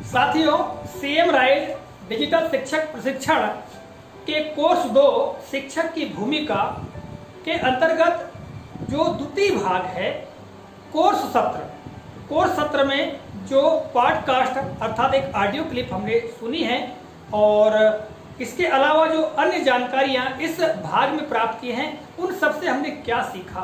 साथियों, CM right digital शिक्षक प्रशिक्षण के कोर्स 2 शिक्षक की भूमिका के अंतर्गत जो द्वितीय भाग है कोर्स सत्र में जो पॉडकास्ट अर्थात एक ऑडियो क्लिप हमने सुनी है और इसके अलावा जो अन्य जानकारियां इस भाग में प्राप्त की हैं, उन सब से हमने क्या सीखा,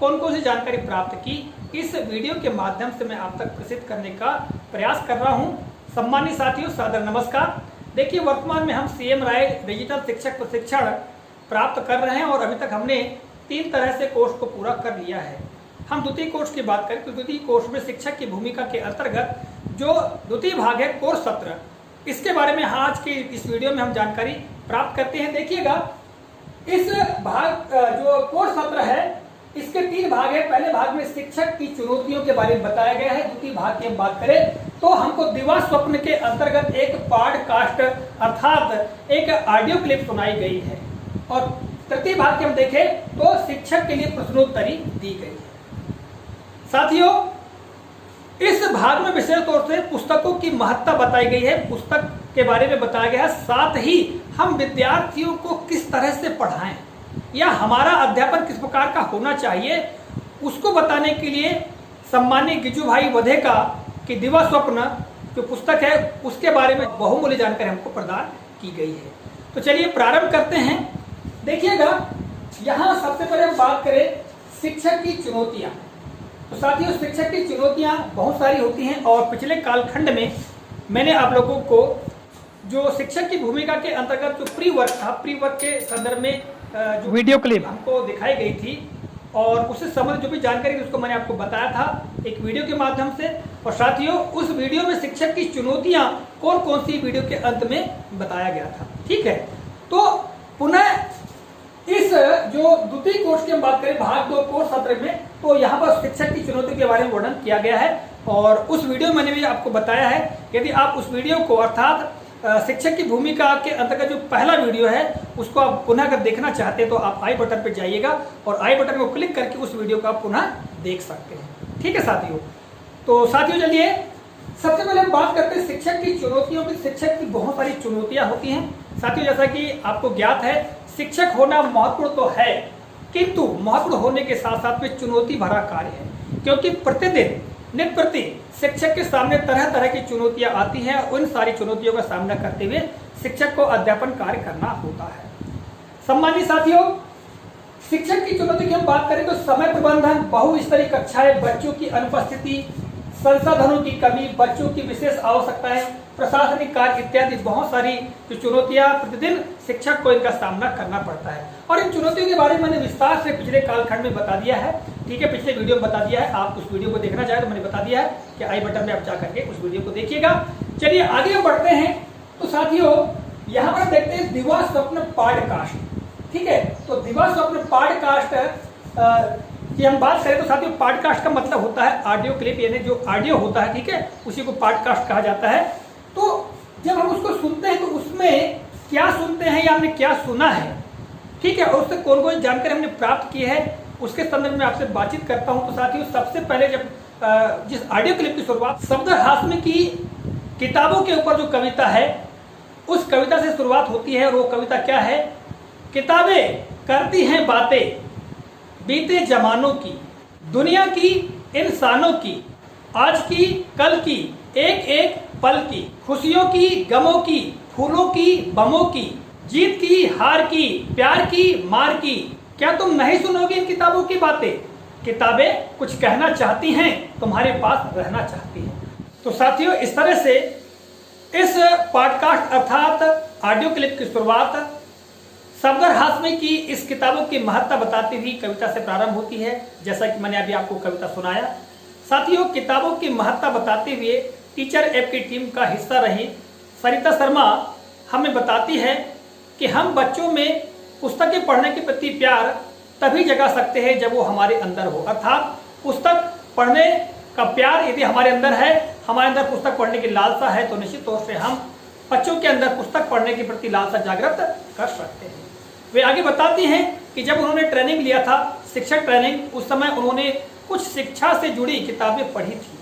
कौन कौन सी जानकारी प्राप्त की, इस वीडियो के माध्यम से मैं आप तक प्रस्तुत करने का प्रयास कर रहा हूं। सम्मानित साथियों, सादर नमस्कार। देखिए, वर्तमान में हम सीएम राय डिजिटल शिक्षक प्रशिक्षण प्राप्त कर रहे हैं और अभी तक हमने 3 तरह से कोर्स को पूरा कर लिया है। हम द्वितीय कोर्स की बात करें तो द्वितीय कोर्स में शिक्षक की भूमिका के अंतर्गत जो द्वितीय भाग है कोर्स सत्र, इसके बारे में आज के इस वीडियो में हम जानकारी प्राप्त करते हैं। देखिएगा, इस भाग जो कोर्स सत्र है इसके 3 भाग है। पहले भाग में शिक्षक की चुनौतियों के बारे में बताया गया है। द्वितीय भाग की हम बात करें तो हमको दिवा स्वप्न के अंतर्गत एक पॉडकास्ट अर्थात एक ऑडियो क्लिप सुनाई गई है और तृतीय भाग के हम देखें तो शिक्षक के लिए प्रश्नोत्तरी दी गई है। साथियों, इस भाग में विशेष तौर से पुस्तकों की महत्ता बताई गई है, पुस्तक के बारे में बताया गया है, साथ ही हम विद्यार्थियों को किस तरह से पढ़ाएं या हमारा अध्यापन किस प्रकार का होना चाहिए, उसको बताने के लिए सम्मानीय गिजू भाई वधेका की दिवा स्वप्न जो पुस्तक है उसके बारे में बहुमूल्य जानकारी हमको प्रदान की गई है। तो चलिए प्रारंभ करते हैं। देखिएगा, यहाँ सबसे पहले हम बात करें शिक्षक की चुनौतियां। तो साथियों, शिक्षक की चुनौतियां बहुत सारी होती हैं और पिछले कालखंड में मैंने आप लोगों को जो शिक्षक की भूमिका के अंतर्गत जो प्री वर्क था, प्री वर्क के संदर्भ में जो वीडियो क्लिप हमको दिखाई गई थी और उससे संबंधित जो भी जानकारी थी उसको मैंने आपको बताया था एक वीडियो के माध्यम से। और साथियों, उस वीडियो में शिक्षक की चुनौतियां कौन कौन सी वीडियो के अंत में बताया गया था। ठीक है, तो पुनः इस जो द्वितीय कोर्स की हम बात करें भाग 2 कोर्स सत्र में, तो यहाँ पर शिक्षक की चुनौती के बारे में वर्णन किया गया है और उस वीडियो में मैंने भी आपको बताया है। यदि आप उस वीडियो को अर्थात शिक्षक की भूमिका के अंतर्गत जो पहला वीडियो है उसको आप पुनः अगर देखना चाहते हैं तो आप आई बटन पर जाइएगा और आई बटन को क्लिक करके उस वीडियो को आप पुनः देख सकते हैं। ठीक है साथियों, तो साथियों चलिए सबसे पहले हम बात करते हैं शिक्षक की चुनौतियों की। शिक्षक की बहुत सारी चुनौतियां होती हैं साथियों, जैसा कि आपको ज्ञात है शिक्षक होना महत्वपूर्ण तो है, किंतु महत्वपूर्ण होने के साथ साथ में चुनौती भरा कार्य है, क्योंकि प्रतिदिन नित्य प्रति शिक्षक के सामने तरह तरह की चुनौतियां आती हैं। उन सारी चुनौतियों का सामना करते हुए शिक्षक को अध्यापन कार्य करना होता है। सम्मानित साथियों, शिक्षक की चुनौती की हम बात करें तो समय प्रबंधन, बहुस्तरीय कक्षाएं, बच्चों की अनुपस्थिति, संसाधनों की कमी, बच्चों की विशेष आवश्यकताएं, प्रशासनिक कार्य इत्यादि बहुत सारी जो चुनौतियां प्रतिदिन शिक्षक को इनका सामना करना पड़ता है। और इन चुनौतियों के बारे में मैंने विस्तार से पिछले कालखंड में बता दिया है। ठीक है, पिछले वीडियो में बता दिया है। आप उस वीडियो को देखना चाहे तो मैंने बता दिया है कि आई बटन में आप जा करके उस वीडियो को देखिएगा। चलिए आगे बढ़ते हैं। तो साथियों, यहाँ पर देखते हैं दिवा स्वप्न पॉडकास्ट। ठीक है, तो दिवा स्वप्न पॉडकास्ट कि हम बात करें तो साथियों पॉडकास्ट का मतलब होता है ऑडियो क्लिप, यानी जो ऑडियो होता है, ठीक है, उसी को पॉडकास्ट कहा जाता है। तो जब हम उसको सुनते हैं तो उसमें क्या सुनते हैं या हमने क्या सुना है, ठीक है, और उससे कौन कौन जानकारी हमने प्राप्त की है उसके संदर्भ में आपसे बातचीत करता हूं। तो साथियों, सबसे पहले जब जिस ऑडियो क्लिप की शुरुआत सफदर हाशमी की किताबों के ऊपर जो कविता है उस कविता से शुरुआत होती है। और वो कविता क्या है? किताबें करती हैं बातें बीते जमानों की, दुनिया की, इंसानों की, आज की, कल की, एक एक पल की, खुशियों की, गमों की, फूलों की, बमों की, जीत की, हार की, प्यार की, मार की। क्या तुम नहीं सुनोगे इन किताबों की बातें? किताबें कुछ कहना चाहती हैं, तुम्हारे पास रहना चाहती हैं। तो साथियों, इस तरह से इस पॉडकास्ट अर्थात ऑडियो क्लिप की शुरुआत सफदर हाशमी की इस किताबों की महत्ता बताती हुई कविता से प्रारंभ होती है, जैसा कि मैंने अभी आपको कविता सुनाया। साथियों, किताबों की महत्ता बताते हुए टीचर ऐप की टीम का हिस्सा रही सरिता शर्मा हमें बताती है कि हम बच्चों में पुस्तकें पढ़ने के प्रति प्यार तभी जगा सकते हैं जब वो हमारे अंदर हो। अर्थात पुस्तक पढ़ने का प्यार यदि हमारे अंदर है, हमारे अंदर पुस्तक पढ़ने की लालसा है, तो निश्चित तौर से हम बच्चों के अंदर पुस्तक पढ़ने के प्रति लालसा जागृत कर सकते हैं। वे आगे बताती हैं कि जब उन्होंने ट्रेनिंग लिया था, शिक्षक ट्रेनिंग, उस समय उन्होंने कुछ शिक्षा से जुड़ी किताबें पढ़ी थी,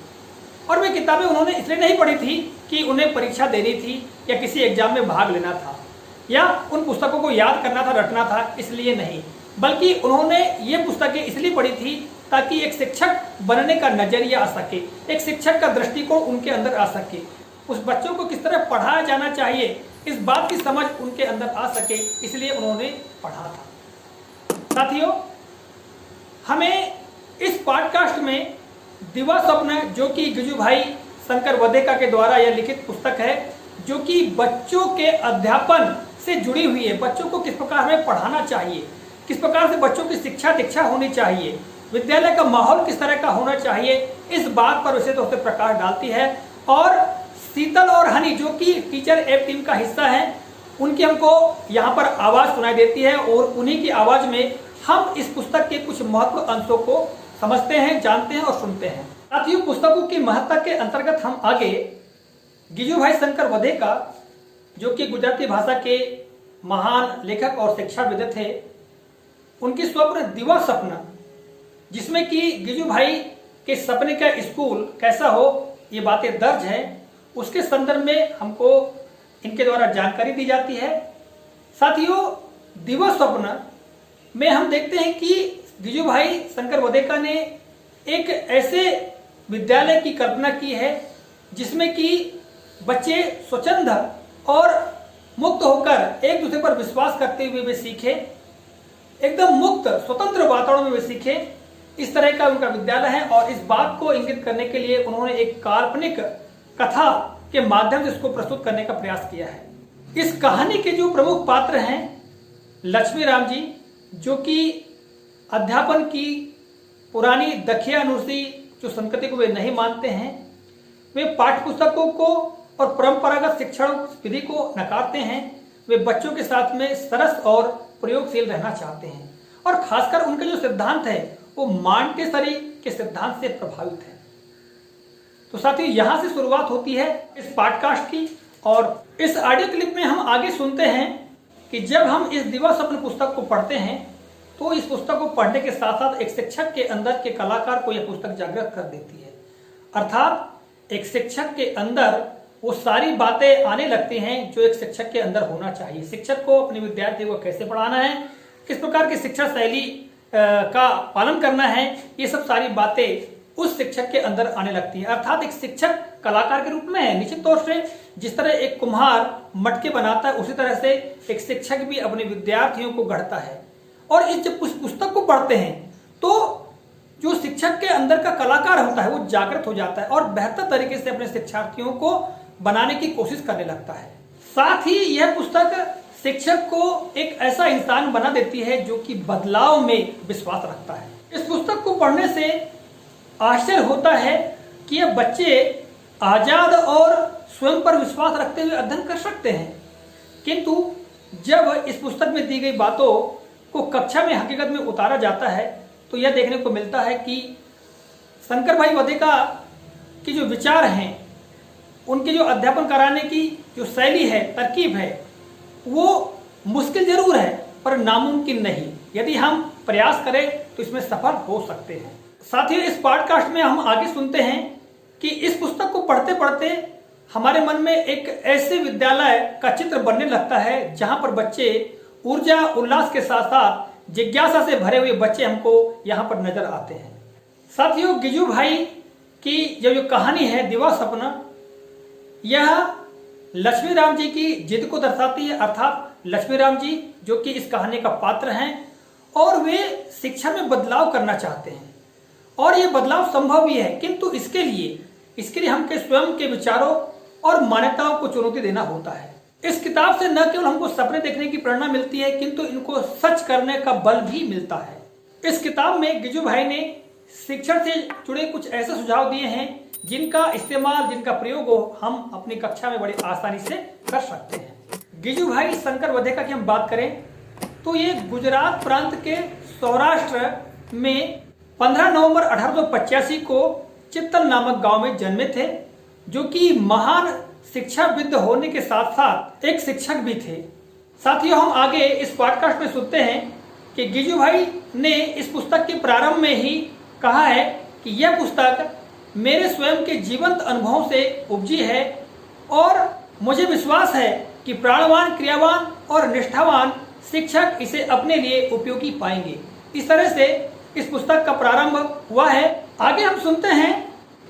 और वे किताबें उन्होंने इसलिए नहीं पढ़ी थी कि उन्हें परीक्षा देनी थी या किसी एग्जाम में भाग लेना था या उन पुस्तकों को याद करना था, रटना था, इसलिए नहीं, बल्कि उन्होंने ये पुस्तकें इसलिए पढ़ी थी ताकि एक शिक्षक बनने का नजरिया आ सके, एक शिक्षक का दृष्टिकोण उनके अंदर आ सके, उस बच्चों को किस तरह पढ़ाया जाना चाहिए इस बात की समझ उनके अंदर आ सके, इसलिए उन्होंने पढ़ा था। साथियों, हमें इस पॉडकास्ट में दिवा स्वप्न, जो कि गिजुभाई शंकर वधेका के द्वारा यह लिखित पुस्तक है, जो कि बच्चों के अध्यापन से जुड़ी हुई है, बच्चों को किस प्रकार हमें पढ़ाना चाहिए, किस प्रकार से बच्चों की शिक्षा दीक्षा होनी चाहिए, विद्यालय का माहौल किस तरह का होना चाहिए, इस बात पर विशेष तौर से प्रकाश डालती है। और शीतल और हनी, जो कि टीचर एप टीम का हिस्सा है, उनकी हमको यहाँ पर आवाज़ सुनाई देती है और उन्हीं की आवाज़ में हम इस पुस्तक के कुछ महत्व अंशों को समझते हैं, जानते हैं और सुनते हैं। साथियों, पुस्तकों की महत्ता के अंतर्गत हम आगे गिजुभाई शंकर वधेका, जो कि गुजराती भाषा के महान लेखक और शिक्षाविद थे, उनकी स्वप्न दिवा स्वप्न, जिसमें कि गिजुभाई के सपने का स्कूल कैसा हो ये बातें दर्ज है, उसके संदर्भ में हमको इनके द्वारा जानकारी दी जाती है। साथियों, दिवा स्वप्न में हम देखते हैं कि गिजुभाई शंकर वधेका ने एक ऐसे विद्यालय की कल्पना की है जिसमें कि बच्चे स्वच्छंद और मुक्त होकर एक दूसरे पर विश्वास करते हुए वे सीखे, एकदम मुक्त स्वतंत्र वातावरण में वे सीखे, इस तरह का उनका विद्यालय है। और इस बात को इंगित करने के लिए उन्होंने एक काल्पनिक कथा के माध्यम से इसको प्रस्तुत करने का प्रयास किया है। इस कहानी के जो प्रमुख पात्र हैं लक्ष्मी राम जी, जो कि अध्यापन की पुरानी दखियानुसी जो संस्कृति को वे नहीं मानते हैं, वे पाठ्य पुस्तकों को और परंपरागत शिक्षण विधि को नकारते हैं, वे बच्चों के साथ में सरस और प्रयोगशील रहना चाहते हैं, और खासकर उनके जो सिद्धांत है वो मॉन्टेसरी के सिद्धांत से प्रभावित है। तो साथियों, यहां से शुरुआत होती है इस पॉडकास्ट की, और इस ऑडियो क्लिप में हम आगे सुनते हैं कि जब हम इस दिवा स्वप्न पुस्तक को पढ़ते हैं तो इस पुस्तक को पढ़ने के साथ साथ एक शिक्षक के अंदर के कलाकार को यह पुस्तक जागृत कर देती है। अर्थात एक शिक्षक के अंदर वो सारी बातें आने लगती हैं जो एक शिक्षक के अंदर होना चाहिए। शिक्षक को अपने विद्यार्थी को कैसे पढ़ाना है, किस प्रकार की शिक्षा शैली का पालन करना है, ये सब सारी बातें उस शिक्षक के अंदर आने लगती हैं। अर्थात एक शिक्षक कलाकार के रूप में है। निश्चित तौर से जिस तरह एक कुम्हार मटके बनाता है, उसी तरह से एक शिक्षक भी अपने विद्यार्थियों को गढ़ता है। और इस जब उस पुस्तक को पढ़ते हैं तो जो शिक्षक के अंदर का कलाकार होता है वो जागृत हो जाता है और बेहतर तरीके से अपने शिक्षार्थियों को बनाने की कोशिश करने लगता है। साथ ही यह पुस्तक शिक्षक को एक ऐसा इंसान बना देती है जो कि बदलाव में विश्वास रखता है। इस पुस्तक को पढ़ने से आश्चर्य होता है कि यह बच्चे आजाद और स्वयं पर विश्वास रखते हुए अध्ययन कर सकते हैं, किंतु जब इस पुस्तक में दी गई बातों को कक्षा में हकीकत में उतारा जाता है तो यह देखने को मिलता है कि शंकर भाई वधेका की जो विचार हैं, उनके जो अध्यापन कराने की जो शैली है, तरकीब है, वो मुश्किल जरूर है पर नामुमकिन नहीं। यदि हम प्रयास करें तो इसमें सफल हो सकते हैं। साथियों, इस पॉडकास्ट में हम आगे सुनते हैं कि इस पुस्तक को पढ़ते पढ़ते हमारे मन में एक ऐसे विद्यालय का चित्र बनने लगता है जहां पर बच्चे ऊर्जा उल्लास के साथ साथ जिज्ञासा से भरे हुए बच्चे हमको यहाँ पर नजर आते हैं। साथियों, गिजुभाई की जो कहानी है दिवा स्वप्न, यह लक्ष्मी राम जी की जिद को दर्शाती है। अर्थात लक्ष्मी राम जी जो कि इस कहानी का पात्र हैं और वे शिक्षा में बदलाव करना चाहते हैं और ये बदलाव संभव भी है, किंतु इसके लिए हमके स्वयं के विचारों और मान्यताओं को चुनौती देना होता है। इस किताब से न केवल हमको सपने देखने की प्रेरणा मिलती है किंतु इनको सच करने का बल भी मिलता है। इस किताब में गिजुभाई ने शिक्षण से जुड़े कुछ ऐसे सुझाव दिए हैं जिनका इस्तेमाल, जिनका प्रयोग हम अपनी कक्षा में बड़ी आसानी से कर सकते हैं। गिजुभाई शंकर वधेका की हम बात करें तो ये गुजरात प्रांत के सौराष्ट्र में 15 नवंबर 1885 को चित्तल नामक गांव में जन्मे थे, जो कि महान शिक्षाविद होने के साथ साथ एक शिक्षक भी थे। साथियों, हम आगे इस पॉडकास्ट में सुनते हैं कि गिजुभाई ने इस पुस्तक के प्रारंभ में ही कहा है कि यह पुस्तक मेरे स्वयं के जीवंत अनुभवों से उपजी है और मुझे विश्वास है कि प्राणवान, क्रियावान और निष्ठावान शिक्षक इसे अपने लिए उपयोगी पाएंगे। इस तरह से इस पुस्तक का प्रारंभ हुआ है। आगे हम सुनते हैं,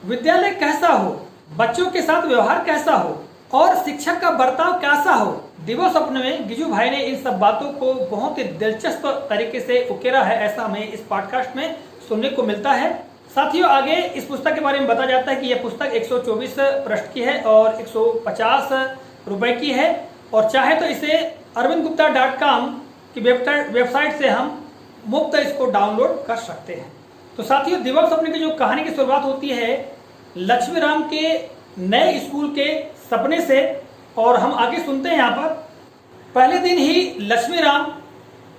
विद्यालय कैसा हो, बच्चों के साथ व्यवहार कैसा हो और शिक्षक का बर्ताव कैसा हो। दिवस स्वप्न में गिजू भाई ने इन सब बातों को बहुत ही दिलचस्प तरीके से उकेरा है, ऐसा हमें इस पॉडकास्ट में सुनने को मिलता है। साथियों, आगे इस पुस्तक के बारे में बताया जाता है कि यह पुस्तक 124 पृष्ठ की है और 150 रुपए की है और चाहे तो इसे arvindgupta.com की वेबसाइट से हम मुफ्त इसको डाउनलोड कर सकते हैं। तो साथियों, दिवस स्वप्न की जो कहानी की शुरुआत होती है लक्ष्मी राम के नए स्कूल के सपने से और हम आगे सुनते हैं। यहाँ पर पहले दिन ही लक्ष्मी राम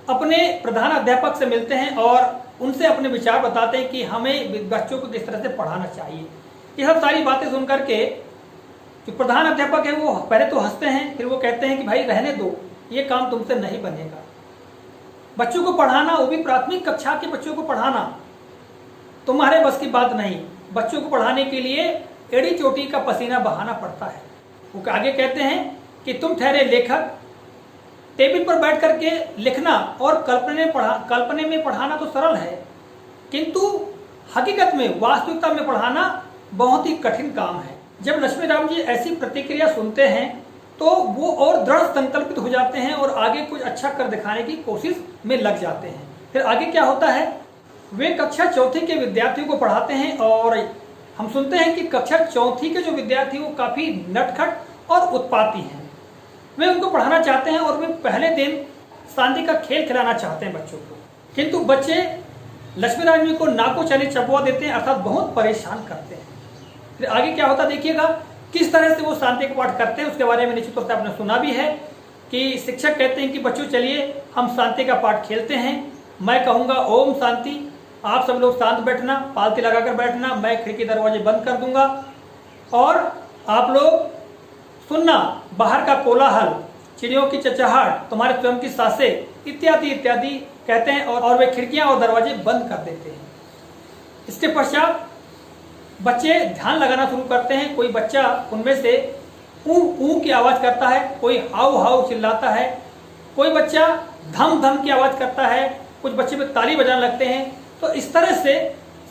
अपने प्रधान अध्यापक से मिलते हैं और उनसे अपने विचार बताते हैं कि हमें बच्चों को किस तरह से पढ़ाना चाहिए। ये सब सारी बातें सुन करके जो प्रधान अध्यापक है वो पहले तो हंसते हैं, फिर वो कहते हैं कि भाई रहने दो, ये काम तुमसे नहीं बनेगा। बच्चों को पढ़ाना, वो भी प्राथमिक कक्षा के बच्चों को पढ़ाना तुम्हारे बस की बात नहीं। बच्चों को पढ़ाने के लिए एड़ी चोटी का पसीना बहाना पड़ता है। वो आगे कहते हैं कि तुम ठहरे लेखक, टेबल पर बैठ करके लिखना और कल्पना में पढ़ाना तो सरल है, किंतु हकीकत में वास्तविकता में पढ़ाना बहुत ही कठिन काम है। जब लक्ष्मी राम जी ऐसी प्रतिक्रिया सुनते हैं तो वो और दृढ़ संकल्पित हो जाते हैं और आगे कुछ अच्छा कर दिखाने की कोशिश में लग जाते हैं। फिर आगे क्या होता है, वे कक्षा चौथी के विद्यार्थियों को पढ़ाते हैं और हम सुनते हैं कि कक्षा चौथी के जो विद्यार्थी वो काफी नटखट और उत्पाती हैं। वे उनको पढ़ाना चाहते हैं और वे पहले दिन शांति का खेल खिलाना चाहते हैं बच्चों को, किंतु बच्चे लक्ष्मी राम जी को नाको चने चबवा देते हैं, अर्थात बहुत परेशान करते हैं। फिर आगे क्या होता देखिएगा, किस तरह से वो शांति का पाठ करते हैं उसके बारे में निश्चित तौर से आपने सुना भी है कि शिक्षक कहते हैं कि बच्चों चलिए हम शांति का पाठ खेलते हैं। मैं कहूँगा ओम शांति, आप सब लोग शांत बैठना, पालती लगाकर बैठना, मैं खिड़की दरवाजे बंद कर दूंगा और आप लोग सुनना बाहर का कोलाहल, चिड़ियों की चहचहाट, तुम्हारे स्वयं की सांसें इत्यादि इत्यादि कहते हैं और वे खिड़कियां और दरवाजे बंद कर देते हैं। इसके पश्चात बच्चे ध्यान लगाना शुरू करते हैं। कोई बच्चा उनमें से ऊ ऊ की आवाज करता है, कोई हाउ हाउ चिल्लाता है, कोई बच्चा धम धम की आवाज करता है, कुछ बच्चे पे ताली बजाने लगते हैं। तो इस तरह से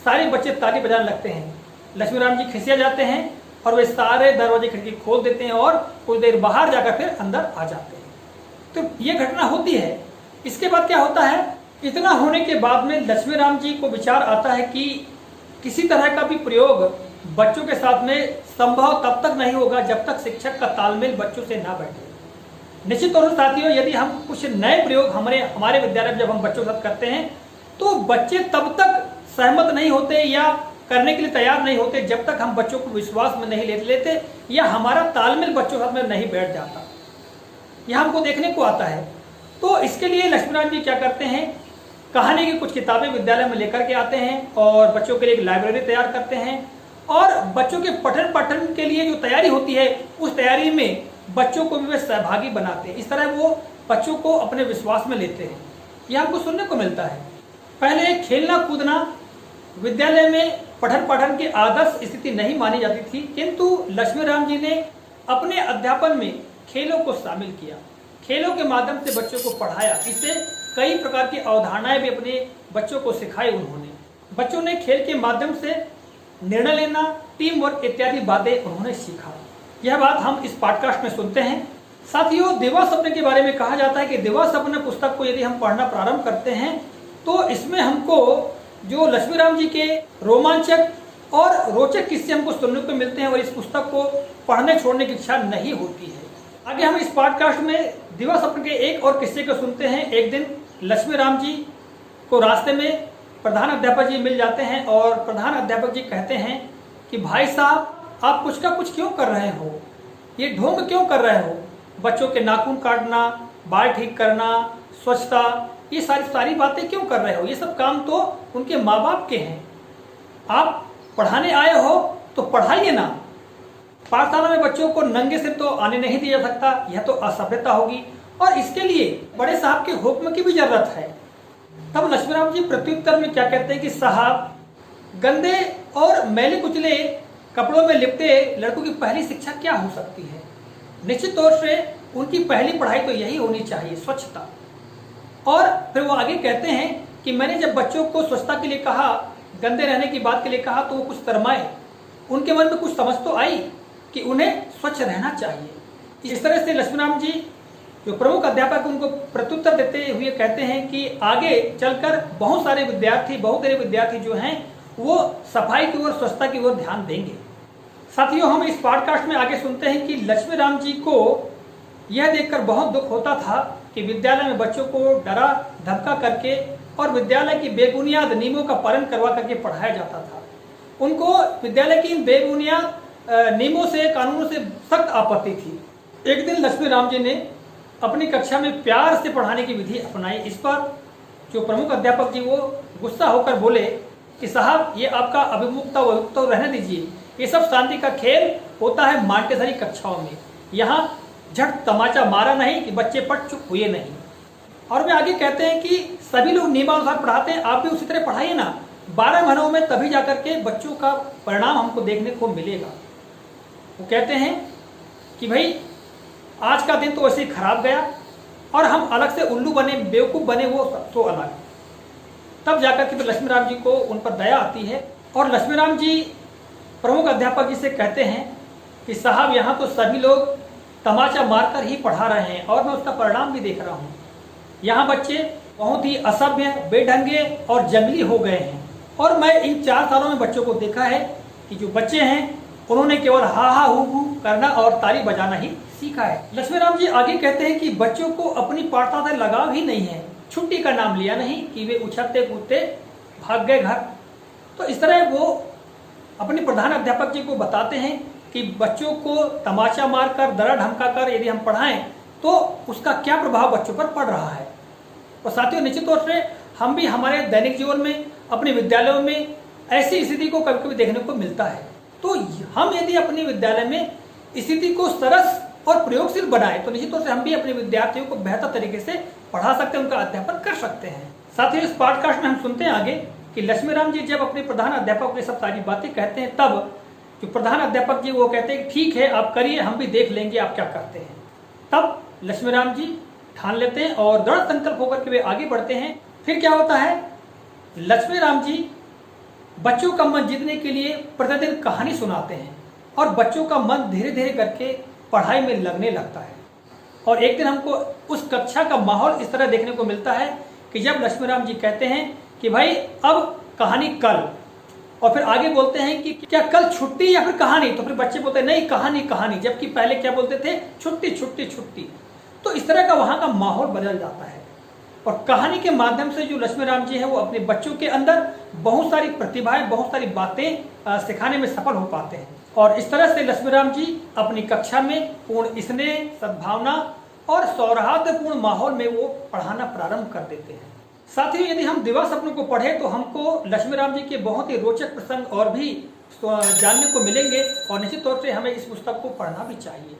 सारे बच्चे ताली बजाने लगते हैं। लक्ष्मी राम जी खिसिया जाते हैं और वे सारे दरवाजे खिड़की खोल देते हैं और कुछ देर बाहर जाकर फिर अंदर आ जाते हैं। तो ये घटना होती है। इसके बाद क्या होता है, इतना होने के बाद में लक्ष्मी राम जी को विचार आता है कि किसी तरह का भी प्रयोग बच्चों के साथ में संभव तब तक नहीं होगा जब तक शिक्षक का तालमेल बच्चों से ना बैठे। निश्चित तौर से साथियों, यदि हम कुछ नए प्रयोग हमारे विद्यालय में जब हम बच्चों के साथ करते हैं तो बच्चे तब तक सहमत नहीं होते या करने के लिए तैयार नहीं होते जब तक हम बच्चों को विश्वास में नहीं लेते या हमारा तालमेल बच्चों के साथ में नहीं बैठ जाता। यह हमको देखने को आता है। तो इसके लिए लक्ष्मीनारायण जी क्या करते हैं, कहानी की कुछ किताबें विद्यालय में लेकर के आते हैं और बच्चों के लिए एक लाइब्रेरी तैयार करते हैं और बच्चों के पठन पाठन के लिए जो तैयारी होती है उस तैयारी में बच्चों को भी वे सहभागी बनाते हैं। इस तरह वो बच्चों को अपने विश्वास में लेते हैं। यह हमको सुनने को मिलता है। पहले खेलना कूदना विद्यालय में पठन पाठन की आदर्श स्थिति नहीं मानी जाती थी, किंतु लक्ष्मी राम जी ने अपने अध्यापन में खेलों को शामिल किया। खेलों के माध्यम से बच्चों को पढ़ाया। इससे कई प्रकार की अवधारणाएं भी अपने बच्चों को सिखाई उन्होंने। बच्चों ने खेल के माध्यम से निर्णय लेना, टीम वर्क इत्यादि बातें उन्होंने सीखा। यह बात हम इस पॉडकास्ट में सुनते हैं। साथियों, देवा सपने के बारे में कहा जाता है कि देवा सपने पुस्तक को यदि हम पढ़ना प्रारंभ करते हैं तो इसमें हमको जो लक्ष्मी राम जी के रोमांचक और रोचक किस्से हमको सुनने को मिलते हैं और इस पुस्तक को पढ़ने छोड़ने की इच्छा नहीं होती है। आगे हम इस पॉडकास्ट में दिवा सपने के एक और किस्से को सुनते हैं। एक दिन लक्ष्मी राम जी को रास्ते में प्रधान अध्यापक जी मिल जाते हैं और प्रधान अध्यापक जी कहते हैं कि भाई साहब, आप कुछ का कुछ क्यों कर रहे हो, ये ढोंग क्यों कर रहे हो, बच्चों के नाखून काटना, बाल ठीक करना, स्वच्छता, ये सारी बातें क्यों कर रहे हो, ये सब काम तो उनके माँ बाप के हैं। आप पढ़ाने आए हो तो पढ़ाइए ना। पाठशाला में बच्चों को नंगे सिर तो आने नहीं दिया जा सकता, यह तो असभ्यता होगी और इसके लिए बड़े साहब के हुक्म की भी जरूरत है। तब लक्ष्मी राम जी प्रत्युत्तर में क्या कहते हैं कि साहब, गंदे और मैले कुचले कपड़ों में लिपटे लड़कों की पहली शिक्षा क्या हो सकती है? निश्चित तौर से उनकी पहली पढ़ाई तो यही होनी चाहिए, स्वच्छता। और फिर वो आगे कहते हैं कि मैंने जब बच्चों को स्वच्छता के लिए कहा, गंदे रहने की बात के लिए कहा, तो वो कुछ शर्माए। उनके मन में कुछ समझ तो आई कि उन्हें स्वच्छ रहना चाहिए। इस तरह से लक्ष्मीराम जी जो प्रमुख अध्यापक उनको प्रत्युत्तर देते हुए कहते हैं कि आगे चलकर बहुत सारे विद्यार्थी जो हैं वो सफाई की ओर, स्वच्छता की ओर ध्यान देंगे। साथियों, हम इस पॉडकास्ट में आगे सुनते हैं कि लक्ष्मीराम जी को यह देखकर बहुत दुख होता था कि विद्यालय में बच्चों को डरा धमका करके और विद्यालय की बेबुनियाद नियमों का पालन करवा करके पढ़ाया जाता था। उनको विद्यालय की इन बेबुनियाद नियमों से, कानूनों से सख्त आपत्ति थी। एक दिन लक्ष्मीराम जी ने अपनी कक्षा में प्यार से पढ़ाने की विधि अपनाई। इस पर जो प्रमुख अध्यापक जी वो गुस्सा होकर बोले कि साहब, ये आपका अभिमुखता रहने दीजिए, ये सब शांति का खेल होता है मांटेसरी कक्षाओं में। यहाँ झट तमाचा मारा नहीं कि बच्चे पढ़ चुप हुए नहीं। और वे आगे कहते हैं कि सभी लोग नियमानुसार पढ़ाते हैं, आप भी उसी तरह पढ़ाइए ना। 12 महीनों में तभी जाकर के बच्चों का परिणाम हमको देखने को मिलेगा। वो कहते हैं कि भाई आज का दिन तो वैसे ही खराब गया और हम अलग से उल्लू बने, बेवकूफ़ बने, वो तो अलग। तब जाकर के लक्ष्मीराम जी को उन पर दया आती है और लक्ष्मीराम जी प्रमुख अध्यापक जी से कहते हैं कि साहब, यहाँ तो सभी लोग तमाचा मारकर ही पढ़ा रहे हैं और मैं उसका परिणाम भी देख रहा हूँ। यहाँ बच्चे बहुत ही असभ्य, बेढंगे और जंगली हो गए हैं। और मैं इन 4 सालों में बच्चों को देखा है कि जो बच्चे हैं उन्होंने केवल हा हा हू हू करना और ताली बजाना ही सीखा है। लक्ष्मीराम जी आगे कहते हैं कि बच्चों को अपनी पाठशाला से लगाव ही नहीं है। छुट्टी का नाम लिया नहीं कि वे उछलते कूदते भाग गए घर। तो इस तरह वो अपने प्रधान अध्यापक जी को बताते हैं कि बच्चों को तमाचा मारकर, डरा धमका कर यदि हम पढ़ाएं तो उसका क्या प्रभाव बच्चों पर पड़ रहा है। और साथियों, निश्चित तौर से हम भी हमारे दैनिक जीवन में, अपने विद्यालयों में ऐसी स्थिति को कभी कभी देखने को मिलता है। तो हम यदि अपने विद्यालय में स्थिति को सरस और प्रयोगशील बनाए तो निश्चित तौर से हम भी अपने विद्यार्थियों को बेहतर तरीके से पढ़ा सकते हैं, उनका अध्यापन कर सकते हैं। साथियों, इस पॉडकास्ट में हम सुनते हैं आगे कि लक्ष्मीराम जी जब अपने प्रधान अध्यापक को सब सारी बातें कहते हैं, तब जो प्रधान अध्यापक जी वो कहते हैं ठीक है, आप करिए, हम भी देख लेंगे आप क्या करते हैं। तब लक्ष्मीराम जी ठान लेते हैं और दृढ़ संकल्प होकर के वे आगे बढ़ते हैं। फिर क्या होता है, लक्ष्मीराम जी बच्चों का मन जीतने के लिए प्रतिदिन कहानी सुनाते हैं और बच्चों का मन धीरे धीरे करके पढ़ाई में लगने लगता है। और एक दिन हमको उस कक्षा का माहौल इस तरह देखने को मिलता है कि जब लक्ष्मीराम जी कहते हैं कि भाई अब कहानी कल, और फिर आगे बोलते हैं कि क्या कल छुट्टी या फिर कहानी, तो फिर बच्चे बोलते हैं नहीं कहानी कहानी, जबकि पहले क्या बोलते थे, छुट्टी छुट्टी छुट्टी। तो इस तरह का वहां का माहौल बदल जाता है और कहानी के माध्यम से जो लक्ष्मीराम जी है वो अपने बच्चों के अंदर बहुत सारी प्रतिभाएं, बहुत सारी बातें सिखाने में सफल हो पाते हैं। और इस तरह से लक्ष्मीराम जी अपनी कक्षा में पूर्ण स्नेह, सद्भावना और सौहार्दपूर्ण माहौल में वो पढ़ाना प्रारंभ कर देते हैं। साथियों, यदि हम दिवा सपनों को पढ़े तो हमको लक्ष्मीराम जी के बहुत ही रोचक प्रसंग और भी जानने को मिलेंगे और निश्चित तौर से हमें इस पुस्तक को पढ़ना भी चाहिए।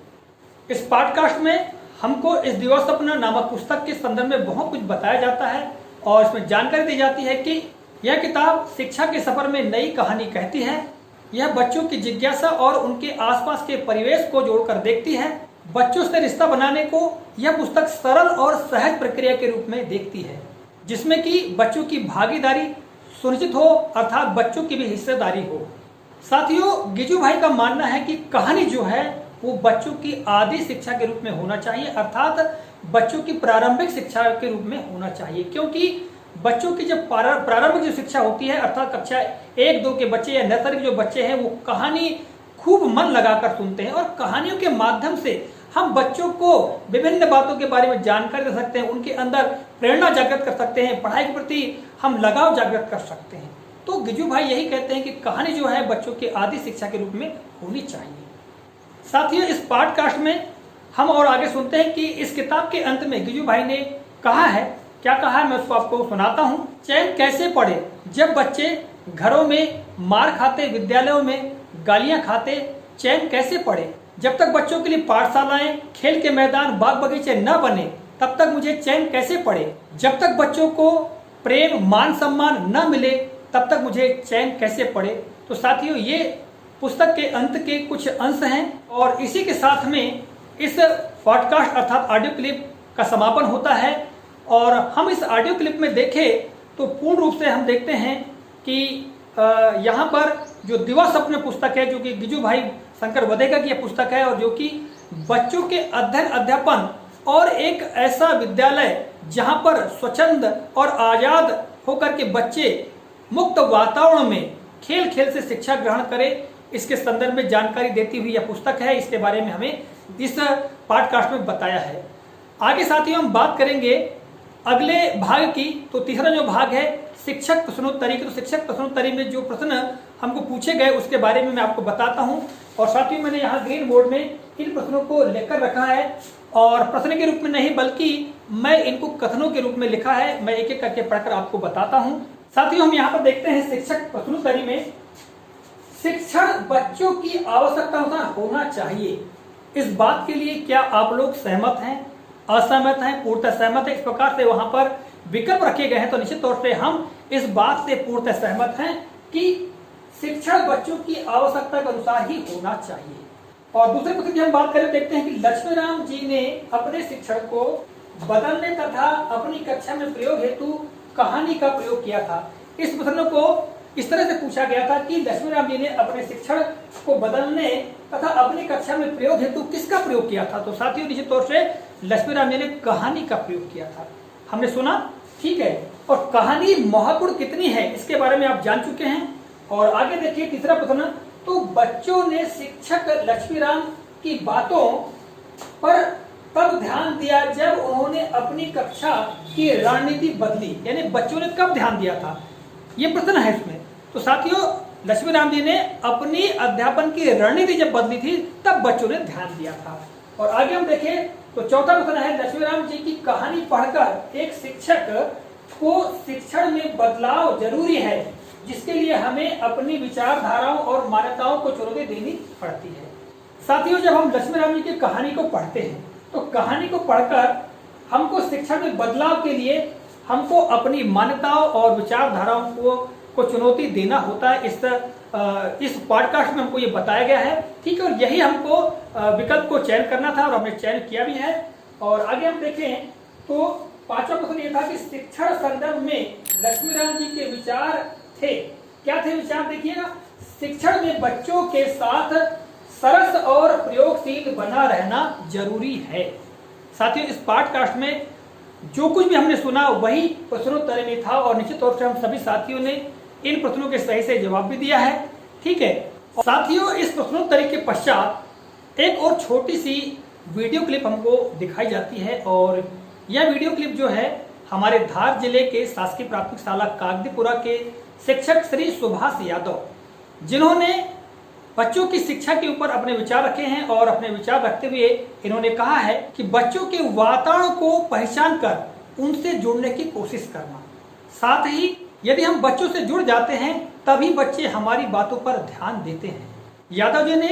इस पॉडकास्ट में हमको इस दिवा सपना नामक पुस्तक के संदर्भ में बहुत कुछ बताया जाता है और इसमें जानकारी दी जाती है कि यह किताब शिक्षा के सफर में नई कहानी कहती है। यह बच्चों की जिज्ञासा और उनके आसपास के परिवेश को जोड़कर देखती है। बच्चों से रिश्ता बनाने को यह पुस्तक सरल और सहज प्रक्रिया के रूप में देखती है, जिसमें कि बच्चों की भागीदारी सुनिश्चित हो, अर्थात बच्चों की भी हिस्सेदारी हो। साथियों, गिजू भाई का मानना है कि कहानी जो है वो बच्चों की आदि शिक्षा के रूप में होना चाहिए, अर्थात बच्चों की प्रारंभिक शिक्षा के रूप में होना चाहिए। क्योंकि बच्चों की जब प्रारंभिक जो शिक्षा होती है, अर्थात कक्षा 1-2 के बच्चे या नर्सरी के जो बच्चे हैं वो कहानी खूब मन लगाकर सुनते हैं और कहानियों के माध्यम से हम बच्चों को विभिन्न बातों के बारे में जानकारी दे सकते हैं, उनके अंदर प्रेरणा जागृत कर सकते हैं, पढ़ाई के प्रति हम लगाव जागृत कर सकते हैं। तो गिजू भाई यही कहते हैं कि कहानी जो है बच्चों की आदि शिक्षा के रूप में होनी चाहिए। साथियों, इस पॉडकास्ट में हम और आगे सुनते हैं कि इस किताब के अंत में गिजू भाई ने कहा है, क्या कहा है मैं उसको आपको सुनाता हूँ। चैन कैसे पड़े जब बच्चे घरों में मार खाते, विद्यालयों में गालियां खाते, चैन कैसे पड़े जब तक बच्चों के लिए पाठशालाएं, खेल के मैदान, बाग बगीचे न बने तब तक मुझे चैन कैसे पड़े। जब तक बच्चों को प्रेम, मान सम्मान न मिले तब तक मुझे चैन कैसे पड़े। तो साथियों, ये पुस्तक के अंत के कुछ अंश हैं और इसी के साथ में इस पॉडकास्ट अर्थात ऑडियो क्लिप का समापन होता है। और हम इस ऑडियो क्लिप में देखें तो पूर्ण रूप से हम देखते हैं कि यहाँ पर जो दिवा स्वप्न पुस्तक है, जो कि गिजू भाई शंकर वधेका की पुस्तक है और जो कि बच्चों के अध्ययन अध्यापन और एक ऐसा विद्यालय जहाँ पर स्वच्छंद और आजाद होकर के बच्चे मुक्त वातावरण में खेल खेल से शिक्षा ग्रहण करें, इसके संदर्भ में जानकारी देती हुई यह पुस्तक है। इसके बारे में हमें इस पॉडकास्ट में बताया है। आगे साथियों हम बात करेंगे अगले भाग की। तो तीसरा जो भाग है शिक्षक प्रश्नोत्तरी की, तो शिक्षक प्रश्नोत्तरी में जो प्रश्न हमको पूछे गए उसके बारे में मैं आपको बताता हूं। और साथियों मैंने यहाँ ग्रीन बोर्ड में इन प्रश्नों को लेकर रखा है और प्रश्न के रूप में नहीं बल्कि मैं इनको कथनों के रूप में लिखा है। मैं एक एक करके पढ़कर आपको बताता हूँ। साथियों हम यहाँ पर देखते हैं शिक्षक प्रश्नोत्तरी में शिक्षण बच्चों की आवश्यकता अनुसार होना चाहिए। इस बात के लिए क्या आप लोग सहमत हैं, असहमत हैं, पूर्णतः सहमत है? इस प्रकार से वहां पर विकल्प रखे गए हैं। तो निश्चित तौर से हम इस बात से पूर्णतः सहमत हैं कि शिक्षण बच्चों की आवश्यकता के अनुसार ही होना चाहिए। और दूसरे प्रश्न की हम बात करें, देखते हैं कि लक्ष्मीराम जी ने अपने शिक्षण को बदलने तथा अपनी कक्षा में प्रयोग हेतु कहानी का प्रयोग किया था। इस प्रश्न को इस तरह से पूछा गया था कि लक्ष्मीराम जी ने अपने शिक्षण को बदलने तथा अपनी कक्षा में प्रयोग हेतु किसका प्रयोग किया था? तो साथियों निश्चित तौर से लक्ष्मीराम जी ने कहानी का प्रयोग किया था। हमने सुना, ठीक है। और कहानी महत्वपूर्ण कितनी है इसके बारे में आप जान चुके हैं। और आगे देखिए तीसरा प्रश्न, तो बच्चों ने शिक्षक लक्ष्मीराम की बातों पर तब ध्यान दिया जब उन्होंने अपनी कक्षा की रणनीति बदली, यानी बच्चों ने कब ध्यान दिया था, ये प्रश्न है इसमें। तो साथियों लक्ष्मीराम जी ने अपनी अध्यापन की रणनीति जब बदली थी तब बच्चों ने ध्यान दिया था। और आगे हम देखें तो चौथा प्रश्न है, लक्ष्मीराम जी की कहानी पढ़कर एक शिक्षक को शिक्षण में बदलाव जरूरी है, जिसके लिए हमें अपनी विचारधाराओं और मान्यताओं को चुनौती देनी पड़ती है। साथियों जब हम लक्ष्मीराम जी की कहानी को पढ़ते हैं तो कहानी को पढ़कर हमको शिक्षण में बदलाव के लिए हमको अपनी मान्यताओं और विचारधाराओं को चुनौती देना होता है। इस पॉडकास्ट में हमको ये बताया गया है, ठीक है। और यही हमको विकल्प को चयन करना था और हमने चयन किया भी है। और आगे हम देखें तो पांचवा प्रश्न ये था कि शिक्षण संदर्भ में लक्ष्मीराम जी के विचार थे, क्या थे विचार? देखिएगा, शिक्षण में बच्चों के साथ सरस और प्रयोगशील बना रहना जरूरी है। साथियों इस पॉडकास्ट में जो कुछ भी हमने सुना वही प्रश्नोत्तरी में था और निश्चित तौर से हम सभी साथियों ने इन प्रश्नों के सही से जवाब भी दिया है, ठीक है। साथियों इस प्रश्नोत्तरी के पश्चात एक और छोटी सी वीडियो क्लिप हमको दिखाई जाती है और यह वीडियो क्लिप जो है हमारे धार जिले के शासकीय प्राथमिक शाला कागदीपुरा के शिक्षक श्री सुभाष यादव, जिन्होंने बच्चों की शिक्षा के ऊपर अपने विचार रखे हैं और अपने विचार रखते हुए इन्होंने कहा है कि बच्चों के वातावरण को पहचान कर उनसे जुड़ने की कोशिश करना, साथ ही यदि हम बच्चों से जुड़ जाते हैं तभी बच्चे हमारी बातों पर ध्यान देते हैं। यादव जी ने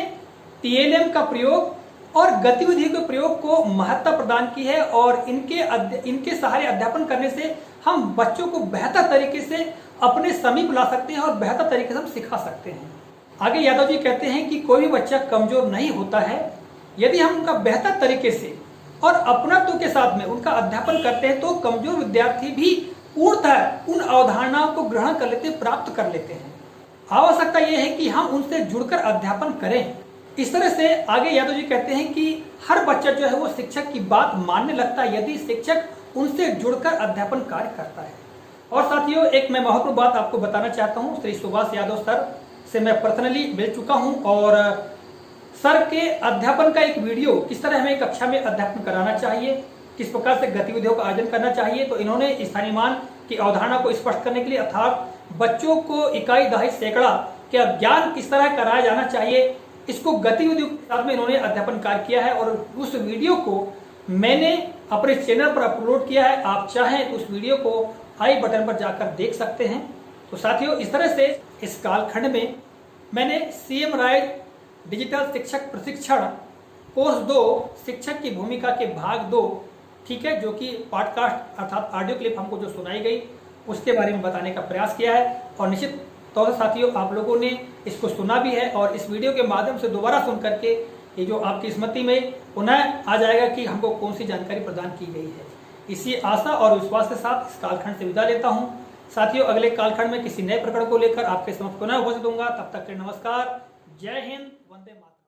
TLM का प्रयोग और गतिविधियों के प्रयोग को महत्ता प्रदान की है और इनके सहारे अध्यापन करने से हम बच्चों को बेहतर तरीके से अपने समीप ला सकते हैं और बेहतर तरीके से हम सिखा सकते हैं। आगे यादव जी कहते हैं कि कोई भी बच्चा कमजोर नहीं होता है, यदि हम उनका बेहतर तरीके से और अपनत्व के साथ में उनका अध्यापन करते हैं तो कमजोर विद्यार्थी भी पूर्णतः उन अवधारणाओं को ग्रहण कर लेते, प्राप्त कर लेते हैं। आवश्यकता यह है कि हम उनसे जुड़कर अध्यापन करें। इस तरह से आगे यादव जी कहते हैं कि हर बच्चा जो है वो शिक्षक की बात मानने लगता है यदि शिक्षक उनसे जुड़कर अध्यापन कार्य करता है। और साथियों एक मैं महत्वपूर्ण बात आपको बताना चाहता हूँ, श्री सुभाष यादव सर से मैं पर्सनली मिल चुका हूँ और सर के अध्यापन का एक वीडियो, किस तरह हमें कक्षा में अध्यापन कराना चाहिए, किस प्रकार से गतिविधियों का आयोजन करना चाहिए, तो इन्होंने स्थानीय मान की अवधारणा को स्पष्ट करने के लिए अर्थात बच्चों को इकाई दहाई सैकड़ा का ज्ञान किस तरह कराया जाना चाहिए, इसको गतिविधियों के साथ में इन्होंने अध्यापन कार्य किया है और उस वीडियो को मैंने अपने चैनल पर अपलोड किया है। आप चाहें तो उस वीडियो को आई बटन पर जाकर देख सकते हैं। तो साथियों इस तरह से इस कालखंड में मैंने CM राय डिजिटल शिक्षक प्रशिक्षण कोर्स 2 शिक्षक की भूमिका के भाग 2, ठीक है, जो कि पॉडकास्ट अर्थात ऑडियो क्लिप हमको जो सुनाई गई उसके बारे में बताने का प्रयास किया है। और निश्चित तौर से साथियों, आप लोगों ने इसको सुना भी है और इस वीडियो के माध्यम से दोबारा सुन करके ये जो आपकी स्मृति में पुनः आ जाएगा कि हमको कौन सी जानकारी प्रदान की गई है। इसी आशा और विश्वास के साथ इस कालखंड से विदा लेता हूँ। साथियों, अगले कालखंड में किसी नए प्रकरण को लेकर आपके समक्ष पुनः उपस्थित होऊंगा। तब तक के नमस्कार, जय हिंद, वंदे मातरम।